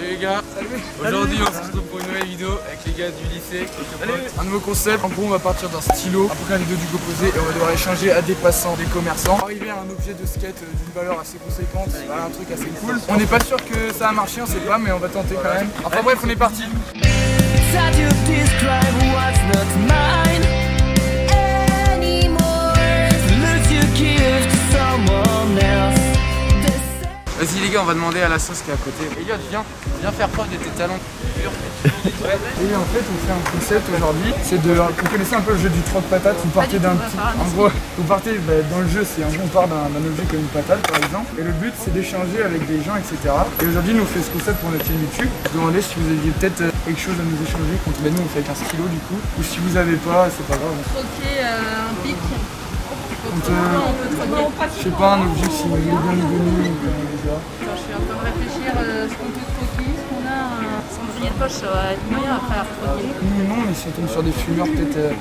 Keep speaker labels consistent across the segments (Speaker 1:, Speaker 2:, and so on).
Speaker 1: Salut les gars. Aujourd'hui on se retrouve pour une nouvelle vidéo avec les gars du lycée. Un nouveau concept, en gros on va partir d'un stylo après la vidéo du composé et on va devoir échanger à des passants, des commerçants. Arriver à un objet de skate d'une valeur assez conséquente, voilà, un truc assez cool. On n'est pas sûr que ça va marcher, on sait pas, mais on va tenter quand même. Enfin bref, on est parti. Vas-y les gars, on va demander à la sauce qui est à côté. Elliot, viens faire preuve de tes talents. Et en fait, on fait un concept aujourd'hui, c'est de... Vous connaissez un peu le jeu du troc-patate, vous partez d'un petit... En gros, vous partez dans le jeu, c'est en gros, on part d'un objet comme une patate par exemple. Et le but, c'est d'échanger avec des gens, etc. Et aujourd'hui, nous on fait ce concept pour notre chaîne YouTube. Je me demandais si vous aviez peut-être quelque chose à nous échanger contre... nous, on fait avec un stylo du coup. Ou si vous avez pas, c'est pas grave.
Speaker 2: Troquer un pic.
Speaker 1: On je sais pas, un objet si vous voulez bien nous donner ou comme déjà.
Speaker 2: Je suis en train de réfléchir ce qu'on peut troquer. Est-ce qu'on a un cendrier de poche, ça va être moyen après à retroquer.
Speaker 1: Non, mais si on tombe sur des fumeurs, peut-être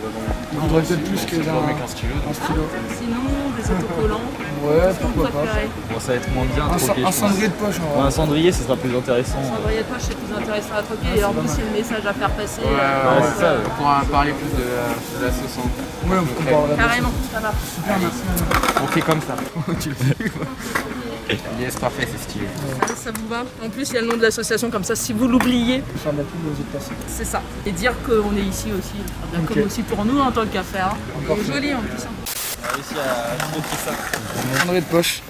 Speaker 1: il faudrait peut-être plus que un stylo.
Speaker 2: Sinon, des autocollants.
Speaker 1: Ouais, pourquoi pas.
Speaker 3: Bon, ça va être moins bien à troquer.
Speaker 1: Un cendrier de poche en vrai.
Speaker 3: Un cendrier, ce sera plus intéressant.
Speaker 2: Un cendrier de poche, c'est plus intéressant à troquer. Et en plus, il y a le message à faire passer.
Speaker 1: Ouais, c'est ça. On pourra parler plus de la sauce. Ouais, on pourra
Speaker 2: carrément, ça marche.
Speaker 1: Super, merci.
Speaker 3: On fait comme ça.
Speaker 1: Tu le fais quoi.
Speaker 3: Yes, parfait, c'est stylé.
Speaker 2: Ça vous va? En plus, il y a le nom de l'association, comme ça, si vous l'oubliez,
Speaker 1: Faire de la pub aux autres personnes.
Speaker 2: c'est ça. Et dire qu'on est ici aussi. Bien comme aussi pour nous en tant qu'affaire. C'est joli en plus.
Speaker 3: On a réussi à troquer ça.
Speaker 1: Cendrier de poche.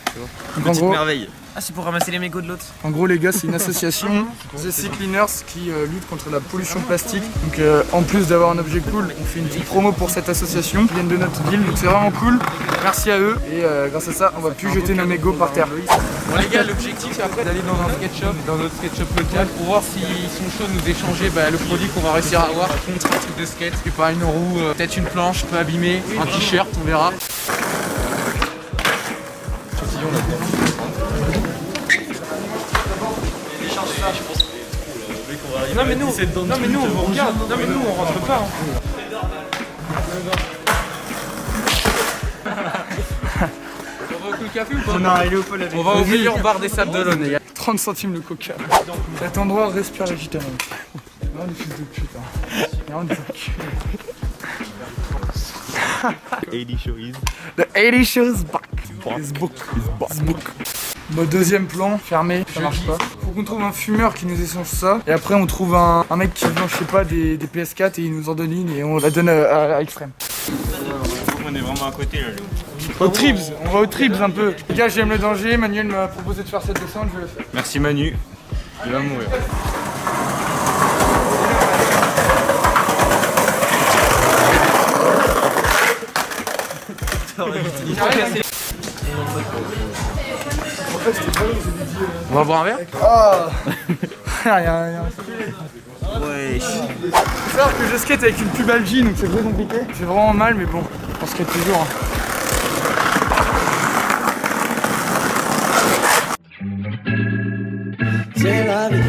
Speaker 3: Une petite merveille. Ah, c'est pour ramasser les mégots de l'autre.
Speaker 1: En gros les gars, c'est une association, The Sea Cleaners, qui lutte contre la pollution plastique. Donc en plus d'avoir un objet cool, on fait une petite promo pour cette association qui vient de notre ville. Donc c'est vraiment cool, merci à eux. Et grâce à ça, on va plus jeter nos mégots par terre.
Speaker 4: Bon les gars, l'objectif c'est après d'aller dans un skate shop, dans notre skate shop local, pour voir s'ils sont chauds de nous échanger le produit qu'on va réussir à avoir contre un truc de skate. Et pas une roue, peut-être une planche un peu abîmée, un t-shirt, on verra. Non mais nous, on regarde, non mais nous on rentre pas. On va au cool café ou pas?
Speaker 1: Non, il est au pôle avec.
Speaker 4: On va au meilleur bar des Sables d'Olonne.
Speaker 1: 30 centimes le coca. Cet endroit respire la gitane. Non, des fils de pute. Non, des enculés.
Speaker 3: 80 shows.
Speaker 1: The 80 shows back. It's book. Bon, deuxième plan, fermé, ça marche pas. Faut qu'on trouve un fumeur qui nous échange ça. Et après on trouve un mec qui vend, je sais pas, des PS4 et il nous en donne une et on la donne à Extrême.
Speaker 3: On est vraiment à côté là.
Speaker 1: Au Tribs, on va au Tribs un peu. Les gars, j'aime le danger, Manuel m'a proposé de faire cette descente, je vais le faire.
Speaker 3: Merci Manu. Il va mourir.
Speaker 4: On va boire un verre?
Speaker 1: Ah rien.
Speaker 3: Ouais.
Speaker 1: Faut savoir que je skate avec une pubalgie, donc c'est très compliqué. C'est vraiment mal, mais bon, on skate toujours.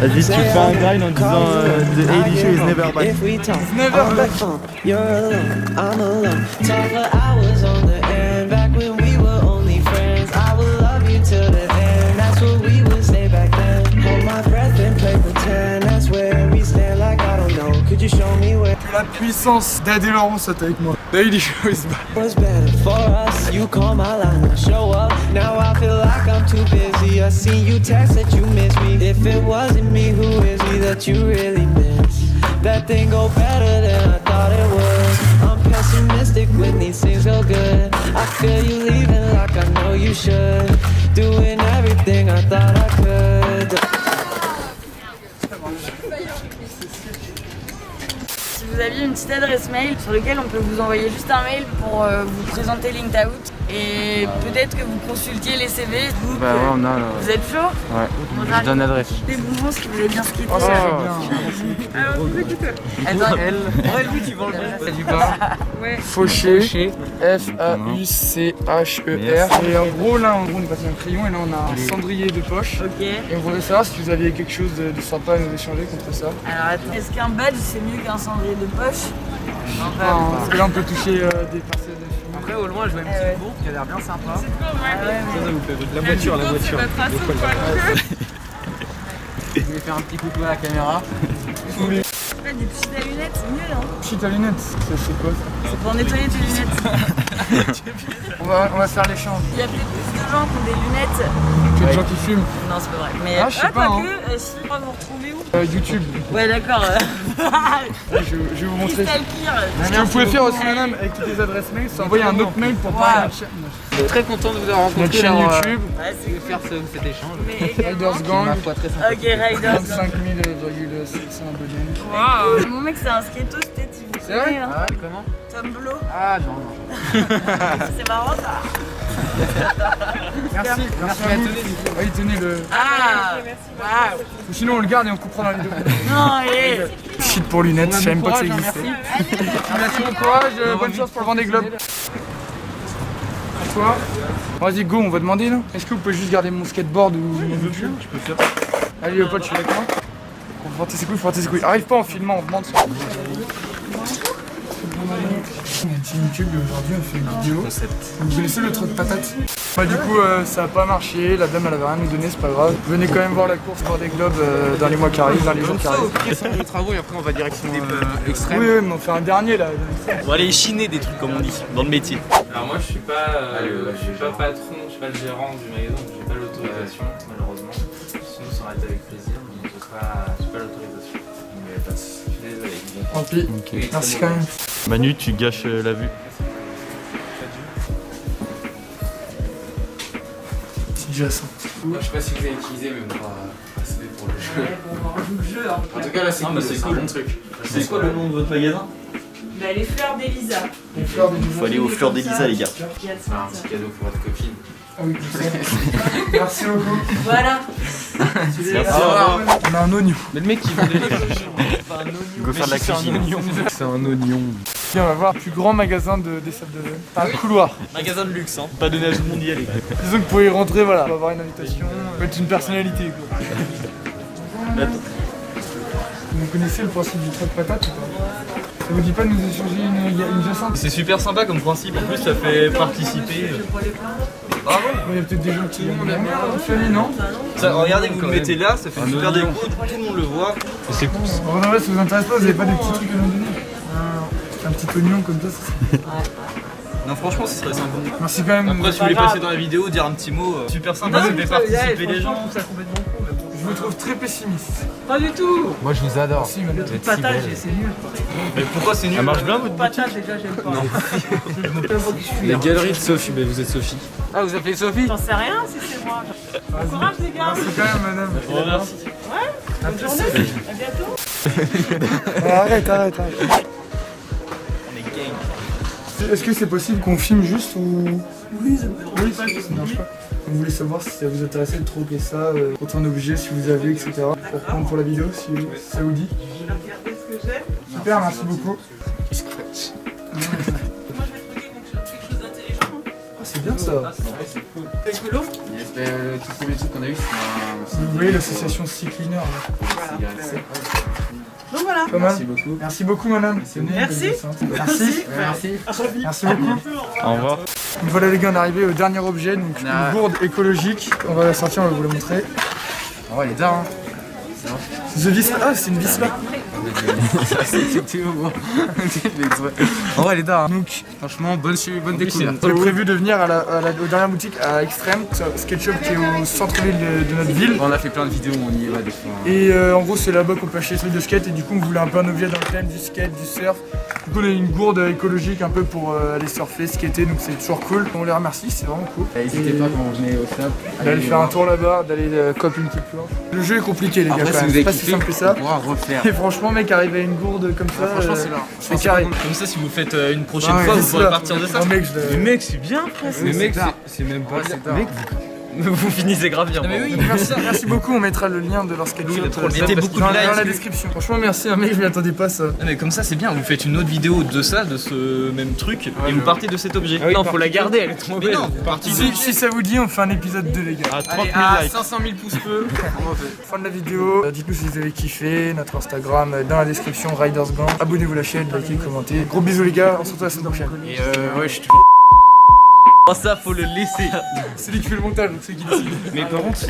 Speaker 3: Vas-y, tu fais un grind en disant The 80 show is never back.
Speaker 1: Never back.
Speaker 5: You're alone, I'm alone. Talk for hours on the end. Back when we were only friends, I would love you till the end. That's what we would say back then. Hold my breath and play pretend. That's where we stand like I don't know. Could you show me where
Speaker 1: La puissance d'Adé Laurent saute avec moi. Daily show is back.
Speaker 5: was better for us? You call my line, I show up. Now I feel like I'm too busy. I see you text that you miss me. If it wasn't me, who is me that you really miss? That thing go better than I thought it would. I'm pessimistic when these things go good. I feel you leaving like I know you should. Doing everything I thought I could.
Speaker 2: Si vous aviez une petite adresse mail sur laquelle on peut vous envoyer juste un mail pour vous présenter LinkOut et peut-être que vous consultiez les CV. Vous,
Speaker 4: Bah ouais, on a là.
Speaker 2: vous êtes chaud?
Speaker 4: Ouais, je donne l'adresse.
Speaker 2: Des bonbons, ce qui vous avez bien skaté.
Speaker 1: Ah,
Speaker 2: Alors, vous écoutez. Attends,
Speaker 4: C'est du bas.
Speaker 2: ouais.
Speaker 1: Fauché, F-A-U-C-H-E-R. Et en gros, là, on est passé un crayon et là, on a un cendrier de poche.
Speaker 2: Ok.
Speaker 1: Et on voudrait savoir si vous aviez quelque chose de sympa à nous échanger contre ça.
Speaker 2: Alors, attends. Est-ce qu'un badge c'est mieux qu'un cendrier de poche?
Speaker 1: Parce que là, on peut toucher des parcelles de fumée.
Speaker 4: Après, au loin, je vois une petite bourre qui a l'air bien sympa.
Speaker 2: Ah ouais, mais...
Speaker 3: La voiture.
Speaker 4: Je vais faire un petit coucou à la caméra.
Speaker 2: Des petites à lunettes, c'est mieux, non?
Speaker 1: Petite à lunettes, c'est quoi ça?
Speaker 2: C'est pour nettoyer tes lunettes.
Speaker 1: On va faire l'échange.
Speaker 2: Il y a peut-être plus de gens qui ont des lunettes.
Speaker 1: Que de gens qui fument.
Speaker 2: Non, c'est pas vrai. Mais
Speaker 1: Ah, je sais pas, hein.
Speaker 2: que, si, on va vous retrouver où?
Speaker 1: YouTube.
Speaker 2: Ouais, d'accord.
Speaker 1: Je vais vous montrer.
Speaker 2: Crystal Clear.
Speaker 1: Ce que vous pouvez faire aussi, madame, avec toutes les adresses mail, c'est envoyer un autre mail pour parler de notre chaîne.
Speaker 4: Je suis très content de vous avoir rencontré.
Speaker 1: Notre chaîne
Speaker 4: alors,
Speaker 1: YouTube,
Speaker 2: Ouais,
Speaker 4: de faire cet échange.
Speaker 2: Mais également.
Speaker 1: Riders Gang,
Speaker 4: Ma foi, très sympa.
Speaker 2: Ok, Riders.
Speaker 1: 25 700 abonnés.
Speaker 2: Waouh. Mon mec, c'est un skatos, peut-être, il vous
Speaker 1: C'est vrai
Speaker 2: connaît, hein.
Speaker 4: Ah, comment?
Speaker 2: Tom Blow.
Speaker 4: Ah, non.
Speaker 2: C'est marrant, ça.
Speaker 1: Merci à vous. Oui, tenez le.
Speaker 2: Ah. Waouh.
Speaker 1: Sinon, on le garde et on coupera dans la vidéo.
Speaker 2: Non, et...
Speaker 1: Shit pour lunettes, je savais même pas que ça existait. Merci, bon courage, bonne chance pour le Vendée Globe. Quoi? Vas-y, go, on va demander là. Est-ce que vous pouvez juste garder mon skateboard ou mon voiture? Je peux faire. Allez, le pote, je suis avec moi. Faut frotter ses couilles, frotter ses couilles. Arrive pas en filmant, on demande. On est team YouTube et aujourd'hui on fait une vidéo. Vous connaissez le truc patate? Bah, du coup ça a pas marché, la dame elle avait rien à nous donner, c'est pas grave. Venez quand même voir la course Vendée Globe dans les mois qui arrivent, dans les jours qui arrivent.
Speaker 4: Les travaux et après on va direction extrême.
Speaker 1: Oui, mais on fait un dernier là.
Speaker 3: On va aller chiner des trucs comme on dit, dans le métier.
Speaker 6: Alors moi je suis pas patron, je suis pas le gérant du magasin, donc j'ai pas l'autorisation malheureusement. Sinon ça aurait été avec plaisir, mais j'ai pas l'autorisation. Je suis désolé.
Speaker 1: Tant pis.
Speaker 3: Ok.
Speaker 1: Merci quand même.
Speaker 3: Manu, tu gâches la vue.
Speaker 1: C'est déjà ça.
Speaker 4: Je sais pas si vous avez utilisé, mais on va passer pour le jeu.
Speaker 2: On joue le jeu, hein.
Speaker 4: En tout cas, là c'est cool, c'est un bon truc.
Speaker 3: C'est quoi le nom de votre magasin?
Speaker 2: Bah, les fleurs d'Elisa.
Speaker 3: Faut aller aux fleurs d'Elisa, les gars.
Speaker 4: C'est un petit cadeau pour votre copine.
Speaker 1: Ah oui, je sais. Merci beaucoup.
Speaker 2: Voilà.
Speaker 1: On a un oignon.
Speaker 4: Mais le mec qui vend des
Speaker 3: Go faire de la cuisine.
Speaker 4: C'est un oignon.
Speaker 1: Viens, on va voir le plus grand magasin des Sables d'Olonne. Un couloir.
Speaker 3: Magasin de luxe, hein. Pas donné à tout le monde d'y aller.
Speaker 1: Disons que vous pouvez y rentrer, voilà. On va avoir une invitation. Faut être une personnalité quoi. Vous connaissez le principe du truc patate ou pas? Ça vous dit pas de nous échanger une jacinthe?
Speaker 7: C'est super sympa comme principe, en plus ça fait participer.
Speaker 1: Il y a peut-être des gens qui ont la famille, non?
Speaker 7: Ça, regardez, vous le mettez là, ça fait une super déco, tout le monde le voit. Et c'est cool.
Speaker 1: En vrai, ça vous intéresse pas, vous avez pas des petits trucs à nous donner? Un petit oignon comme ça,
Speaker 7: Non franchement ce serait sympa.
Speaker 1: Merci quand même.
Speaker 7: Après si vous voulez passer dans la vidéo, dire un petit mot, super sympa, ça fait participer les gens.
Speaker 1: Je vous trouve très pessimiste.
Speaker 2: Pas du tout.
Speaker 4: Moi je vous adore.
Speaker 1: Merci madame.
Speaker 2: Patate, c'est nul.
Speaker 7: Mais pourquoi c'est nul?
Speaker 3: Ça marche bien votre boutique?
Speaker 2: Patate, déjà, j'aime pas.
Speaker 6: La galerie de Sophie, mais vous êtes Sophie.
Speaker 4: Ah, vous appelez Sophie?
Speaker 2: J'en sais rien si c'est moi. Courage, les gars.
Speaker 1: Merci quand même madame.
Speaker 7: Merci.
Speaker 2: Bonne journée. À bientôt.
Speaker 1: Arrête.
Speaker 7: On est gang.
Speaker 1: Est-ce que c'est possible qu'on filme juste ou... Oui, ça marche pas. On voulait savoir si ça vous intéressait de troquer ça contre un objet, si vous avez, etc. Pour prendre pour la vidéo, si ça vous dit. Super, merci beaucoup. Ah, c'est bien ça.
Speaker 2: C'est cool.
Speaker 4: Le tout premier truc qu'on a eu, c'est
Speaker 1: Vous voyez l'association Sea Cleaner.
Speaker 2: Donc voilà.
Speaker 1: Pas mal.
Speaker 4: Merci beaucoup.
Speaker 1: Merci beaucoup madame.
Speaker 2: Merci.
Speaker 1: Merci. Merci beaucoup.
Speaker 3: Au revoir.
Speaker 1: Donc voilà les gars, on est arrivé au dernier objet, donc une gourde écologique. On va la sortir, on va vous la montrer.
Speaker 4: Oh, elle est dingue.
Speaker 1: C'est The Vis. Ah, c'est une vis là.
Speaker 4: En vrai, elle est dingue. Donc, franchement, bonne découverte.
Speaker 1: J'ai prévu de venir aux dernières boutiques à Extrême, SkateShop qui est au centre-ville de notre ville.
Speaker 4: On a fait plein de vidéos où on y va des fois.
Speaker 1: Et en gros c'est là-bas qu'on peut acheter des trucs de skate et du coup on voulait un peu un objet dans le thème du skate, du surf. Du coup on a une gourde écologique un peu pour aller surfer, skater, donc c'est toujours cool. On les remercie, c'est vraiment cool.
Speaker 4: N'hésitez pas quand vous venez au SAP.
Speaker 1: D'aller faire un tour là-bas, d'aller cop une petite planche. Le jeu est compliqué les gars,
Speaker 4: Après,
Speaker 1: quand
Speaker 4: si
Speaker 1: même.
Speaker 4: vous
Speaker 1: C'est
Speaker 4: avez
Speaker 1: pas si
Speaker 4: kiffé,
Speaker 1: simple que ça.
Speaker 4: on pourra refaire.
Speaker 1: Et franchement mec, arriver à une gourde comme ça,
Speaker 4: franchement, c'est là.
Speaker 1: c'est carré.
Speaker 7: Comme ça si vous faites une prochaine
Speaker 1: Ah ouais,
Speaker 7: fois,
Speaker 1: c'est
Speaker 7: vous pourrez
Speaker 1: ça.
Speaker 7: partir de ça.
Speaker 1: Oh, mec,
Speaker 7: Mais mec c'est bien frère. Mais mec c'est même pas bien. Mec vous finissez grave bien.
Speaker 1: Mais oui, merci beaucoup, on mettra le lien de leur skate shop
Speaker 7: Mettez beaucoup de
Speaker 1: dans
Speaker 7: likes.
Speaker 1: la description. Franchement merci un mec, je m'y attendais pas ça.
Speaker 7: Ah, mais comme ça c'est bien, vous faites une autre vidéo de ça, de ce même truc, et vous partez de cet objet.
Speaker 6: Non, faut la garder, elle est trop
Speaker 7: Mais
Speaker 6: belle.
Speaker 7: non, vous partez
Speaker 1: Si ça vous dit, on fait un épisode 2 les gars.
Speaker 3: À 30
Speaker 4: Allez,
Speaker 3: 000
Speaker 4: à
Speaker 3: likes.
Speaker 4: 500 000 pouces bleus.
Speaker 1: Fin de la vidéo, dites-nous si vous avez kiffé, notre Instagram dans la description, Riders Gang. Abonnez-vous à la chaîne, likez, commentez. Gros bisous les gars, on se retrouve la semaine prochaine.
Speaker 4: Et ouais, je suis toujours.
Speaker 7: Oh, ça faut le laisser.
Speaker 1: C'est lui qui fait le montage, donc c'est qui décide.
Speaker 7: Mais par contre